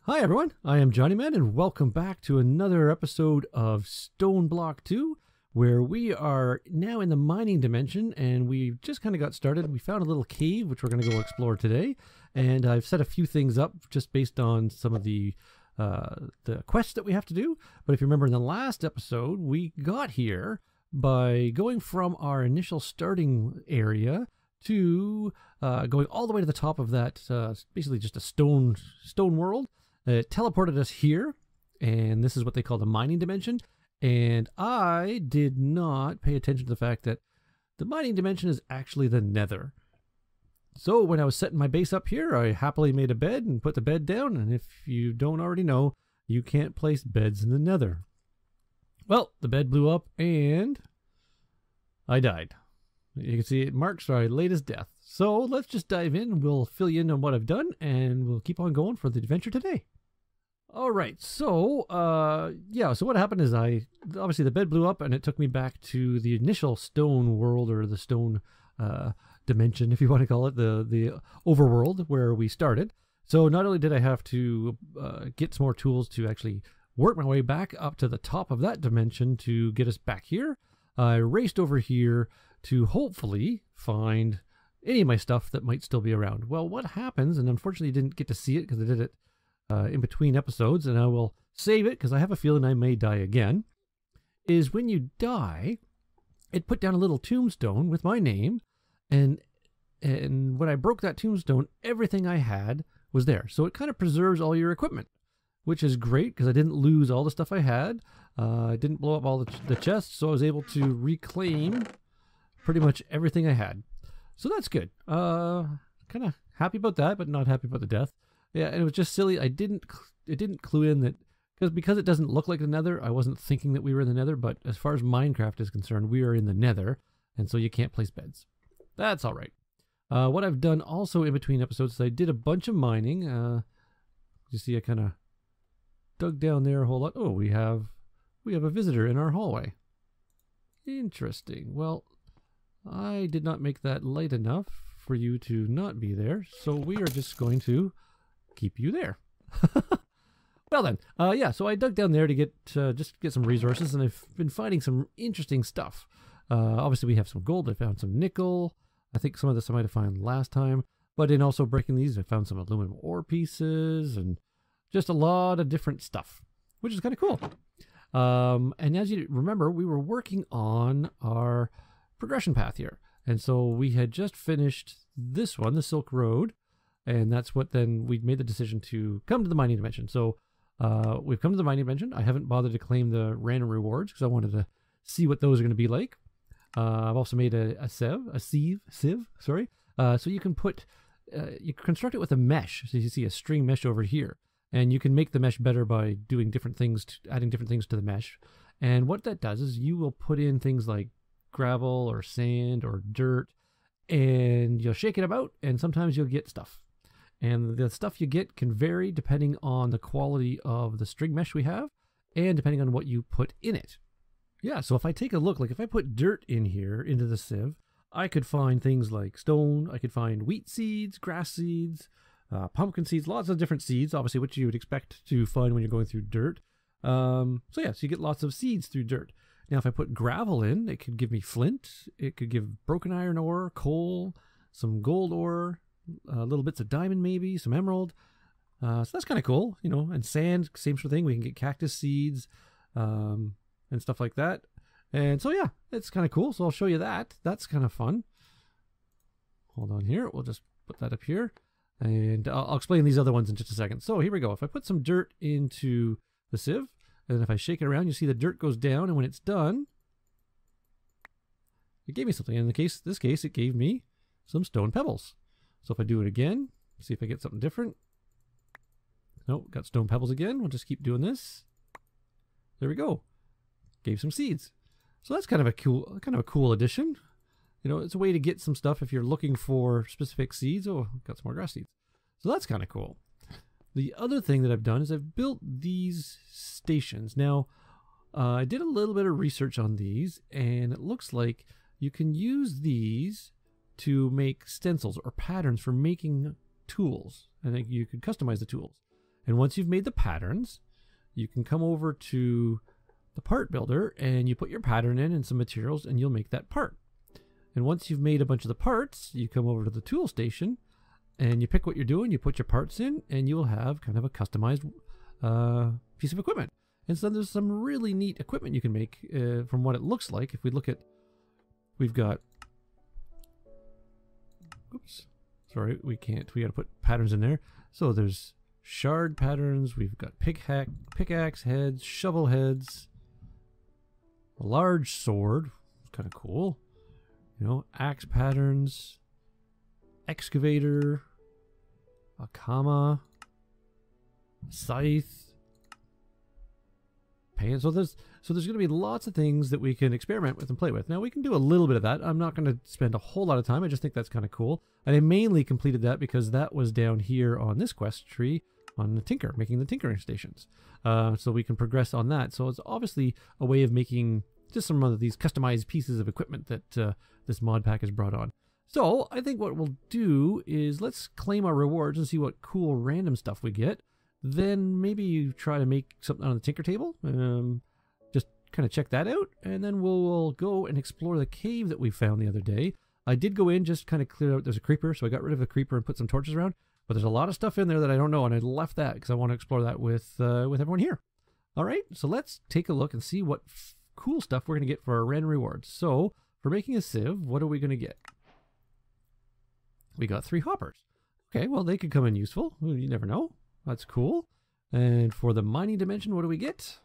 Hi everyone, I am Johnnyman and welcome back to another episode of Stoneblock 2, where we are now in the mining dimension and we just kind of got started. We found a little cave which we're going to go explore today, and I've set a few things up just based on some of the quests that we have to do. But if you remember in the last episode, we got here by going from our initial starting area to going all the way to the top of that, basically just a stone world. It teleported us here, and this is what they call the mining dimension. And I did not pay attention to the fact that the mining dimension is actually the nether. So when I was setting my base up here, I happily made a bed and put the bed down. And if you don't already know, you can't place beds in the nether. Well, the bed blew up and I died. You can see it marks my latest death. So let's just dive in. We'll fill you in on what I've done and we'll keep on going for the adventure today. All right, so so what happened is obviously the bed blew up and it took me back to the initial stone world, or the stone dimension, if you want to call it, the overworld where we started. So not only did I have to get some more tools to actually work my way back up to the top of that dimension to get us back here, I raced over here to hopefully find any of my stuff that might still be around. Well, what happens, and unfortunately you didn't get to see it because I did it in between episodes, and I will save it because I have a feeling I may die again, is when you die, it put down a little tombstone with my name, and when I broke that tombstone, everything I had was there. So it kind of preserves all your equipment, which is great because I didn't lose all the stuff I had. I didn't blow up all the chests, so I was able to reclaim pretty much everything I had. So that's good. Kind of happy about that, but not happy about the death. Yeah, and it was just silly. It didn't clue in that because it doesn't look like the nether, I wasn't thinking that we were in the nether, but as far as Minecraft is concerned, we are in the nether, and so you can't place beds. That's all right. What I've done also in between episodes is I did a bunch of mining. You see I kind of dug down there a whole lot. Oh, we have a visitor in our hallway. Interesting. Well, I did not make that light enough for you to not be there, so we are just going to keep you there. Well then, so I dug down there to get some resources, and I've been finding some interesting stuff. Obviously we have some gold. I found some nickel. I think some of this I might have found last time, but in also breaking these, I found some aluminum ore pieces and just a lot of different stuff, which is kind of cool. And as you remember, we were working on our progression path here, and so we had just finished this one, the Silk Road. And that's what then we made the decision to come to the mining dimension. So we've come to the mining dimension. I haven't bothered to claim the random rewards because I wanted to see what those are going to be like. I've also made a sieve, sorry. So you can you construct it with a mesh. So you see a string mesh over here. And you can make the mesh better by doing different things, adding different things to the mesh. And what that does is you will put in things like gravel or sand or dirt, and you'll shake it about, and sometimes you'll get stuff. And the stuff you get can vary depending on the quality of the string mesh we have and depending on what you put in it. Yeah, so if I take a look, like if I put dirt in here into the sieve, I could find things like stone, I could find wheat seeds, grass seeds, pumpkin seeds, lots of different seeds, obviously, which you would expect to find when you're going through dirt. So you get lots of seeds through dirt. Now, if I put gravel in, it could give me flint, it could give broken iron ore, coal, some gold ore, little bits of diamond maybe, some emerald. So that's kind of cool, and sand, same sort of thing. We can get cactus seeds and stuff like that. And so, yeah, it's kind of cool. So I'll show you that. That's kind of fun. Hold on here. We'll just put that up here. And I'll explain these other ones in just a second. So here we go. If I put some dirt into the sieve, and if I shake it around, you see the dirt goes down. And when it's done, it gave me something. In this case, it gave me some stone pebbles. So if I do it again, see if I get something different. Nope, got stone pebbles again. We'll just keep doing this. There we go. Gave some seeds. So that's kind of a cool addition. It's a way to get some stuff if you're looking for specific seeds. Oh, got some more grass seeds. So that's kind of cool. The other thing that I've done is I've built these stations. Now, I did a little bit of research on these, and it looks like you can use these to make stencils or patterns for making tools. I think you could customize the tools. And once you've made the patterns, you can come over to the part builder and you put your pattern in and some materials and you'll make that part. And once you've made a bunch of the parts, you come over to the tool station and you pick what you're doing, you put your parts in, and you'll have kind of a customized piece of equipment. And so there's some really neat equipment you can make from what it looks like. If we look at, we've got, oops, sorry, we can't, we got to put patterns in there. So there's shard patterns, we've got pickaxe heads, shovel heads, a large sword, kind of cool, you know, axe patterns, excavator, a comma, scythe, pan. So there's going to be lots of things that we can experiment with and play with. Now we can do a little bit of that. I'm not going to spend a whole lot of time. I just think that's kind of cool. And I mainly completed that because that was down here on this quest tree on the tinker, making the tinkering stations. So we can progress on that. So it's obviously a way of making just some of these customized pieces of equipment that this mod pack has brought on. So I think what we'll do is let's claim our rewards and see what cool random stuff we get. Then maybe you try to make something on the tinker table. Just kind of check that out. And then we'll go and explore the cave that we found the other day. I did go in, just kind of clear out, there's a creeper, so I got rid of the creeper and put some torches around. But there's a lot of stuff in there that I don't know, and I left that because I want to explore that with everyone here. All right, so let's take a look and see what cool stuff we're going to get for our random rewards. So for making a sieve, what are we going to get? We got 3 hoppers. Okay, well, they could come in useful. You never know. That's cool. And for the mining dimension, what do we get?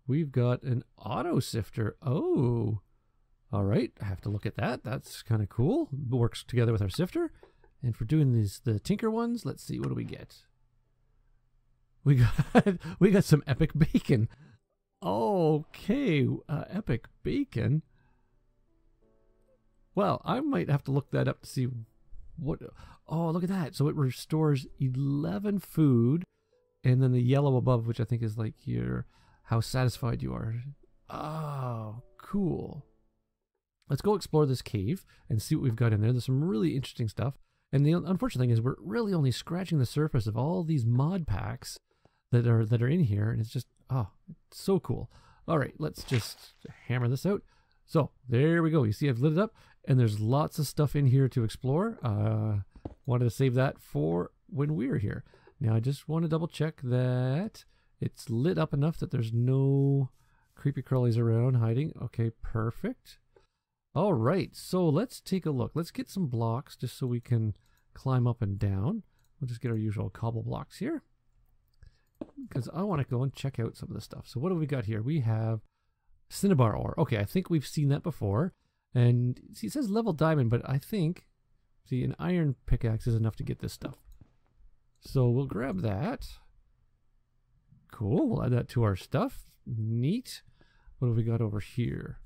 We've got an auto sifter. Oh, all right. I have to look at that. That's kind of cool. Works together with our sifter. And for doing the tinker ones, let's see, what do we get? We got some epic bacon. Okay, epic bacon. Well, I might have to look that up to see what. Oh, look at that. So it restores 11 food, and then the yellow above, which I think is like your how satisfied you are. Oh, cool. Let's go explore this cave and see what we've got in there. There's some really interesting stuff. And the unfortunate thing is we're really only scratching the surface of all these mod packs that are in here, and it's just, oh, it's so cool. All right, let's just hammer this out. So there we go. You see I've lit it up, and there's lots of stuff in here to explore. Wanted to save that for when we're here. Now I just want to double check that it's lit up enough that there's no creepy crawlies around hiding. Okay, perfect. All right, so let's take a look. Let's get some blocks just so we can climb up and down. We'll just get our usual cobble blocks here because I want to go and check out some of the stuff. So what do we got here? We have cinnabar ore. Okay, I think we've seen that before. And see, it says level diamond, but I think, see, an iron pickaxe is enough to get this stuff. So we'll grab that. Cool, we'll add that to our stuff. Neat. What have we got over here?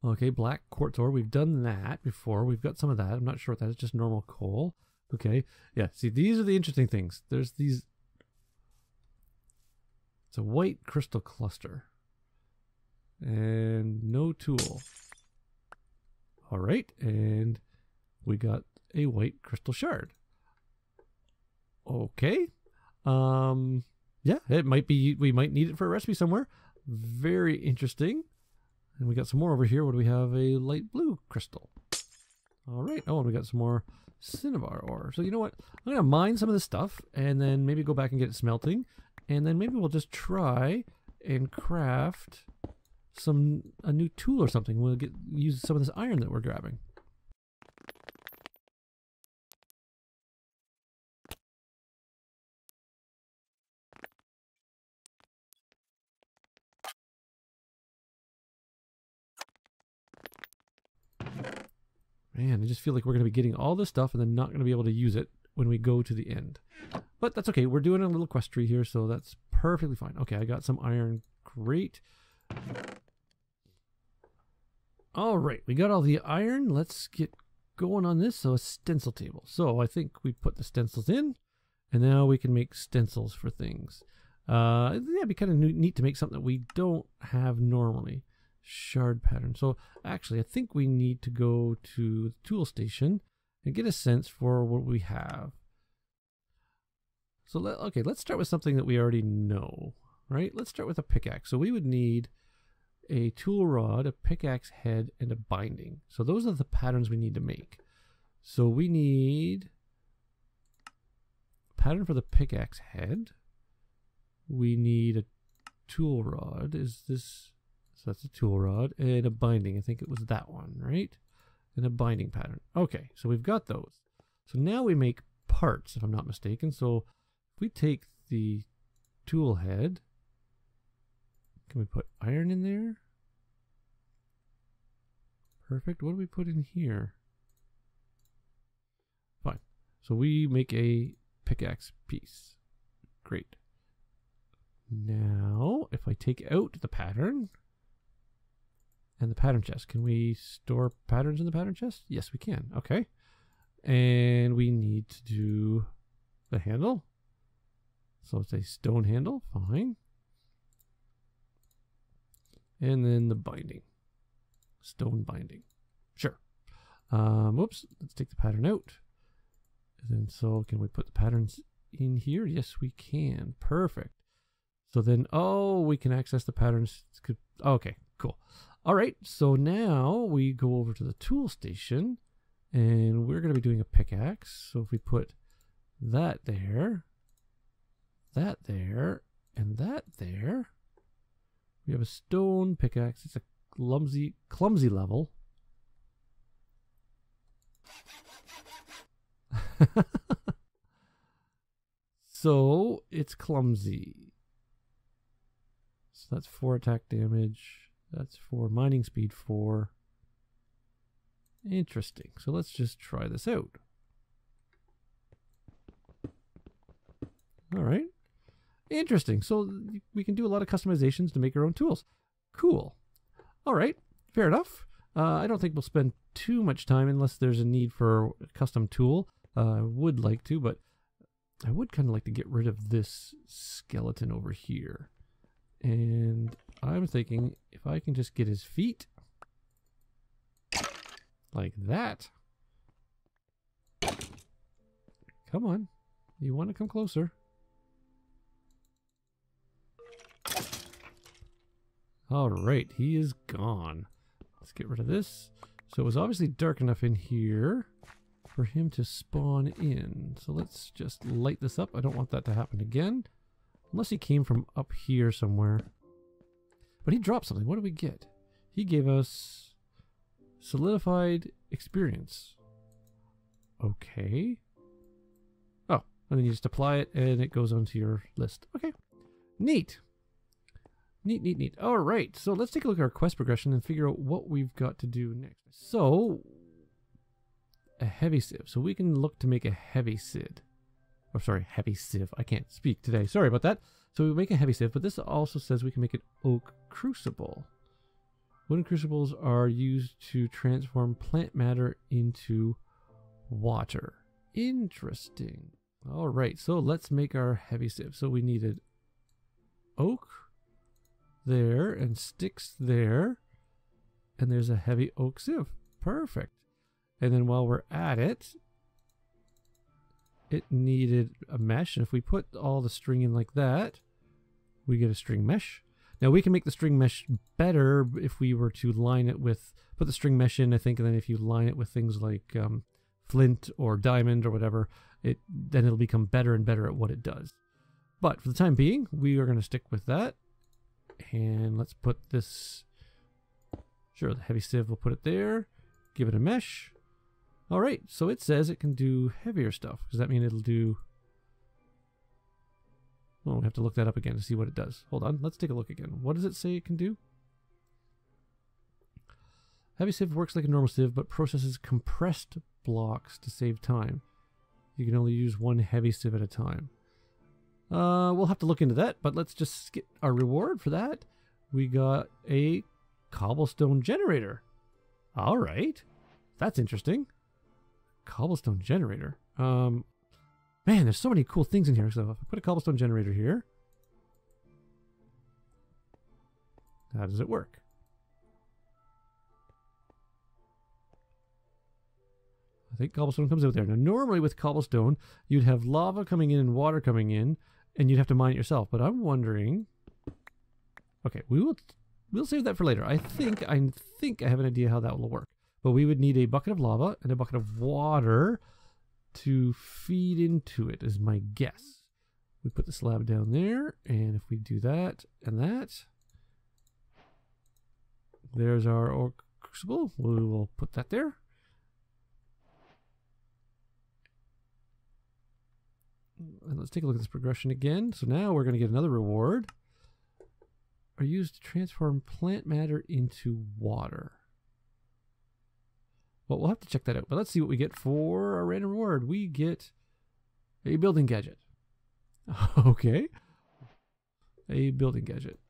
Okay, black quartz ore. We've done that before. We've got some of that. I'm not sure what that is. Just normal coal. Okay. Yeah, see, these are the interesting things. There's these. It's a white crystal cluster. And no tool. All right. And we got a white crystal shard. Okay. Yeah, it might be, we might need it for a recipe somewhere. Very interesting. And we got some more over here. What do we have? A light blue crystal. All right. Oh, and we got some more cinnabar ore. So you know what? I'm going to mine some of this stuff and then maybe go back and get it smelting. And then maybe we'll just try and craft a new tool or something. We'll use some of this iron that we're grabbing. Man, I just feel like we're going to be getting all this stuff and then not going to be able to use it when we go to the end. But that's okay. We're doing a little quest tree here, so that's perfectly fine. Okay, I got some iron. Great. All right, we got all the iron. Let's get going on this. So a stencil table. So I think we put the stencils in, and now we can make stencils for things. Yeah, it'd be kind of neat to make something that we don't have normally. Shard pattern. So actually, I think we need to go to the tool station and get a sense for what we have. So let's start with something that we already know, right? Let's start with a pickaxe. So we would need a tool rod, a pickaxe head, and a binding. So those are the patterns we need to make. So we need a pattern for the pickaxe head. We need a tool rod. So that's a tool rod, and a binding. I think it was that one, right? And a binding pattern. Okay, so we've got those. So now we make parts, if I'm not mistaken. So if we take the tool head, can we put iron in there? Perfect. What do we put in here? Fine. So we make a pickaxe piece. Great. Now, if I take out the pattern and the pattern chest, can we store patterns in the pattern chest? Yes, we can. Okay. And we need to do the handle. So it's a stone handle. Fine. And then the binding. Stone binding. Sure. Whoops. Let's take the pattern out. And then so can we put the patterns in here? Yes, we can. Perfect. So then, we can access the patterns. Okay, cool. All right, so now we go over to the tool station, and we're going to be doing a pickaxe. So if we put that there, and that there, we have a stone pickaxe. It's a clumsy level. So it's clumsy. So that's 4 attack damage. That's 4 mining speed 4. Interesting. So let's just try this out. All right. Interesting. So we can do a lot of customizations to make our own tools. Cool. All right. Fair enough. I don't think we'll spend too much time unless there's a need for a custom tool. I would like to, but I would kind of like to get rid of this skeleton over here. And I'm thinking if I can just get his feet like that. Come on. You want to come closer. All right, he is gone. Let's get rid of this. So it was obviously dark enough in here for him to spawn in. So let's just light this up. I don't want that to happen again. Unless he came from up here somewhere. But he dropped something. What did we get? He gave us solidified experience. Okay. Oh, and then you just apply it and it goes onto your list. Okay. Neat. Neat. All right. So let's take a look at our quest progression and figure out what we've got to do next. So, a heavy sieve. So we can look to make a heavy sieve. Or sorry, heavy sieve. I can't speak today. Sorry about that. So we make a heavy sieve, but this also says we can make an oak crucible. Wooden crucibles are used to transform plant matter into water. Interesting. All right, so let's make our heavy sieve. So we needed oak there and sticks there, and there's a heavy oak sieve. Perfect. And then while we're at it, it needed a mesh, and if we put all the string in like that, we get a string mesh. Now we can make the string mesh better if we were to line it with, put the string mesh in, I think, and then if you line it with things like flint or diamond or whatever, then it'll become better and better at what it does. But for the time being, we are going to stick with that. And let's put this, sure, the heavy sieve, we'll put it there, give it a mesh. All right, so it says it can do heavier stuff. Does that mean it'll do... Oh, we have to look that up again to see what it does. Hold on, let's take a look again. What does it say it can do? Heavy sieve works like a normal sieve, but processes compressed blocks to save time. You can only use one heavy sieve at a time. We'll have to look into that, but let's just get our reward for that. We got a cobblestone generator. All right, that's interesting. Cobblestone generator. Man, there's so many cool things in here. So if I put a cobblestone generator here, how does it work? I think cobblestone comes out there. Now, normally with cobblestone, you'd have lava coming in and water coming in, and you'd have to mine it yourself. But I'm wondering... Okay, we'll save that for later. I think I have an idea how that will work. But we would need a bucket of lava and a bucket of water to feed into it, is my guess. We put the slab down there, and if we do that and that, there's our ore crucible. We will put that there. And let's take a look at this progression again. So now we're going to get another reward. Are used to transform plant matter into water. Well, we'll have to check that out. But let's see what we get for our random reward. We get a building gadget. Okay. A building gadget.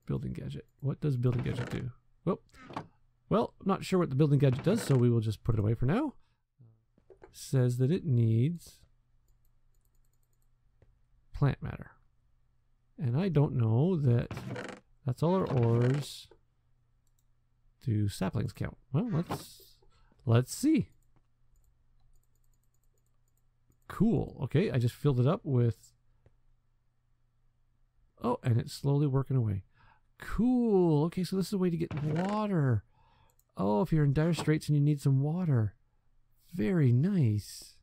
Building gadget. What does building gadget do? Well, not sure what the building gadget does, so we will just put it away for now. Says that it needs plant matter. And I don't know that that's all our ores. Do saplings count? Well, let's see. Cool. Okay, I just filled it up with... Oh, and it's slowly working away. Cool. Okay, so this is a way to get water. Oh, if you're in dire straits and you need some water. Very nice.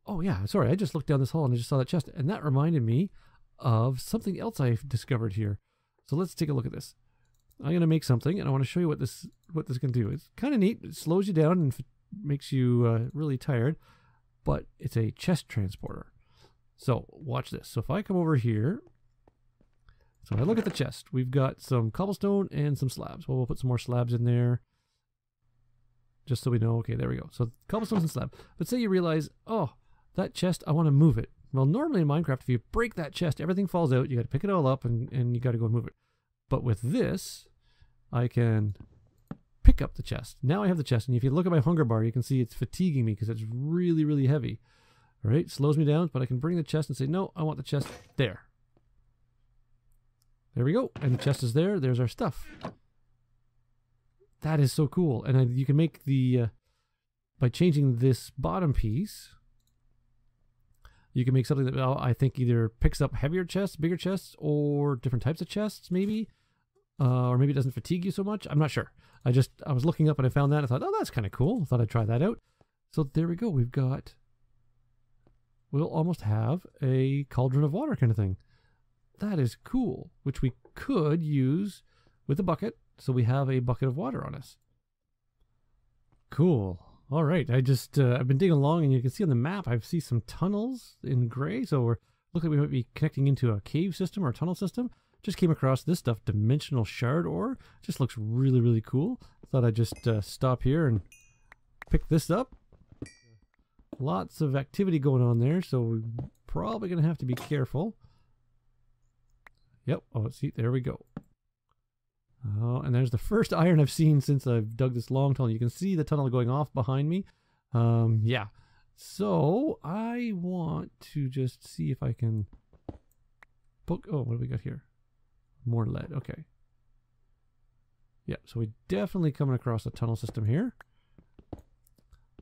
Oh, yeah, sorry. I just looked down this hall and I just saw that chest. And that reminded me of something else I've discovered here. So let's take a look at this. I'm going to make something, and I want to show you what this can do. It's kind of neat. It slows you down and makes you really tired, but it's a chest transporter. So watch this. So if I come over here, so I look at the chest. We've got some cobblestone and some slabs. Well, we'll put some more slabs in there just so we know. Okay, there we go. So cobblestone and slab. But say you realize, oh, that chest, I want to move it. Well, normally in Minecraft, if you break that chest, everything falls out. You got to pick it all up and you got to go and move it. But with this, I can pick up the chest. Now I have the chest, and if you look at my hunger bar, you can see it's fatiguing me because it's really, really heavy. All right, slows me down, but I can bring the chest and say, no, I want the chest there. There we go, and the chest is there. There's our stuff. That is so cool, and you can make the, by changing this bottom piece, you can make something that I think either picks up heavier chests, bigger chests, or different types of chests, maybe. Or maybe it doesn't fatigue you so much. I'm not sure. I was looking up and I found that. And I thought, oh, that's kind of cool. I thought I'd try that out. So there we go. We'll almost have a cauldron of water kind of thing. That is cool, which we could use with a bucket. So we have a bucket of water on us. Cool. All right. I've been digging along, and you can see on the map, I see some tunnels in gray. So we like we might be connecting into a cave system or a tunnel system. Just came across this stuff, dimensional shard ore. Just looks really, really cool. Thought I'd just stop here and pick this up. Lots of activity going on there, so we're probably going to have to be careful. Yep. Oh, see, there we go. Oh, and there's the first iron I've seen since I've dug this long tunnel. You can see the tunnel going off behind me. Yeah. So I want to just see if I can poke. Oh, what do we got here? More lead. Okay. Yeah, so we definitely coming across a tunnel system here.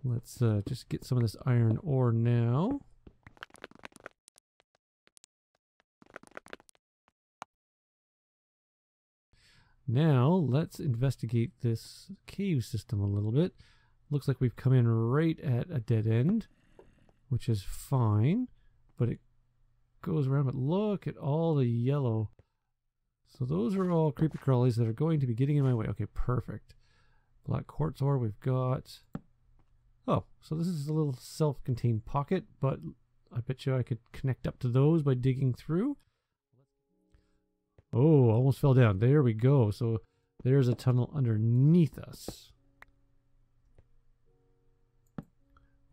Let's just get some of this iron ore now. Now, let's investigate this cave system a little bit. Looks like we've come in right at a dead end, which is fine, but it goes around. But look at all the yellow. So those are all creepy crawlies that are going to be getting in my way. Okay, perfect. Black quartz ore we've got. Oh, so this is a little self-contained pocket, but I bet you I could connect up to those by digging through. Oh, almost fell down. There we go. So there's a tunnel underneath us.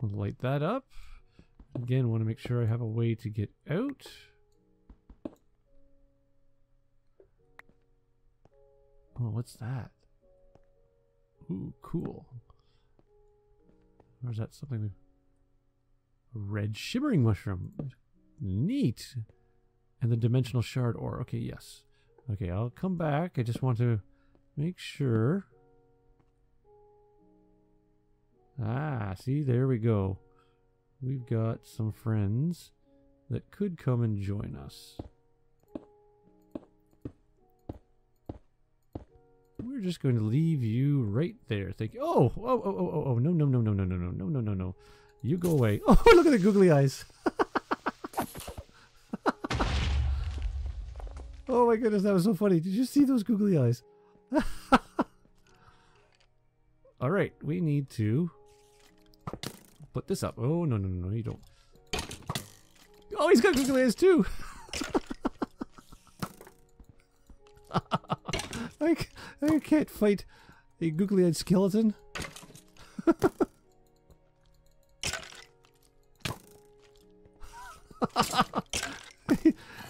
We'll light that up. Again, want to make sure I have a way to get out. Oh, what's that? Ooh, cool. Or is that something? A red shimmering mushroom. Neat. And the dimensional shard ore. Okay, yes. Okay, I'll come back. I just want to make sure. Ah, see, there we go. We've got some friends that could come and join us. We're just going to leave you right there. Thank you. Oh, no. You go away. Oh, look at the googly eyes. Oh my goodness, that was so funny. Did you see those googly eyes? All right, we need to put this up. Oh, no, you don't. Oh, he's got googly eyes too. I can't fight a googly-eyed skeleton.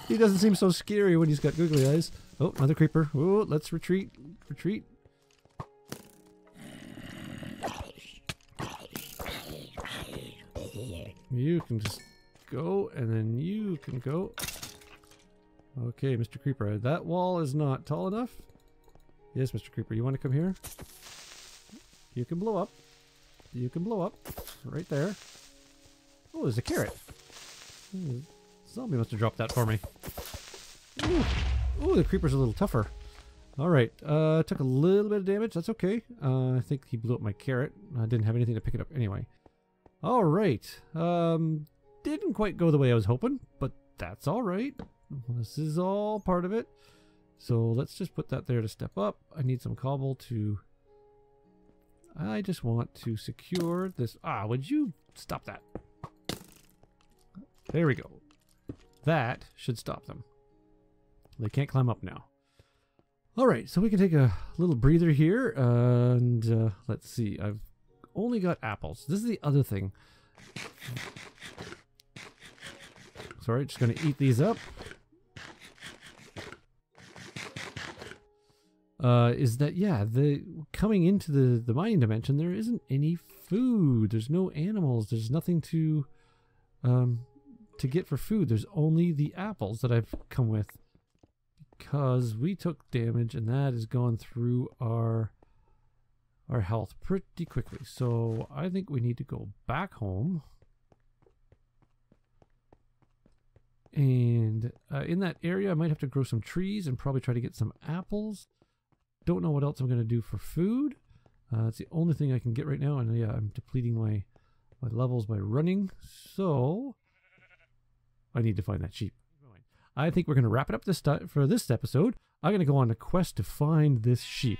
He doesn't seem so scary when he's got googly eyes. Oh, another creeper. Oh, let's retreat. Retreat. You can just go, and then you can go. Okay, Mr. Creeper. That wall is not tall enough. Yes, Mr. Creeper, you want to come here? You can blow up. You can blow up. Right there. Oh, there's a carrot. Zombie must have dropped that for me. Ooh, the creeper's a little tougher. Alright, took a little bit of damage. That's okay. I think he blew up my carrot. I didn't have anything to pick it up anyway. Alright. Didn't quite go the way I was hoping, but that's alright. This is all part of it. So let's just put that there to step up. I need some cobble to... I just want to secure this... Ah, would you stop that? There we go. That should stop them. They can't climb up now. Alright, so we can take a little breather here. And let's see. I've only got apples. This is the other thing. Sorry, just going to eat these up. Is that, yeah, coming into the mining dimension, there isn't any food. There's no animals. There's nothing to get for food. There's only the apples that I've come with because we took damage, and that has gone through our health pretty quickly. So I think we need to go back home. And in that area, I might have to grow some trees and probably try to get some apples. Don't know what else I'm going to do for food. It's the only thing I can get right now. And yeah, I'm depleting my levels by running. So I need to find that sheep. I think we're going to wrap it up for this episode. I'm going to go on a quest to find this sheep.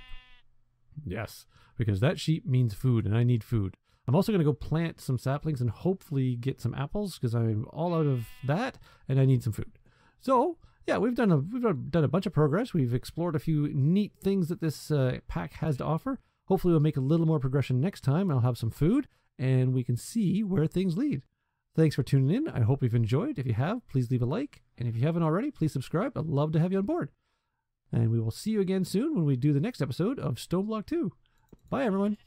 Yes, because that sheep means food and I need food. I'm also going to go plant some saplings and hopefully get some apples because I'm all out of that and I need some food. So yeah, we've done a bunch of progress. We've explored a few neat things that this pack has to offer. Hopefully we'll make a little more progression next time. I'll have some food and we can see where things lead. Thanks for tuning in. I hope you've enjoyed. If you have, please leave a like. And if you haven't already, please subscribe. I'd love to have you on board. And we will see you again soon when we do the next episode of Stoneblock 2. Bye, everyone.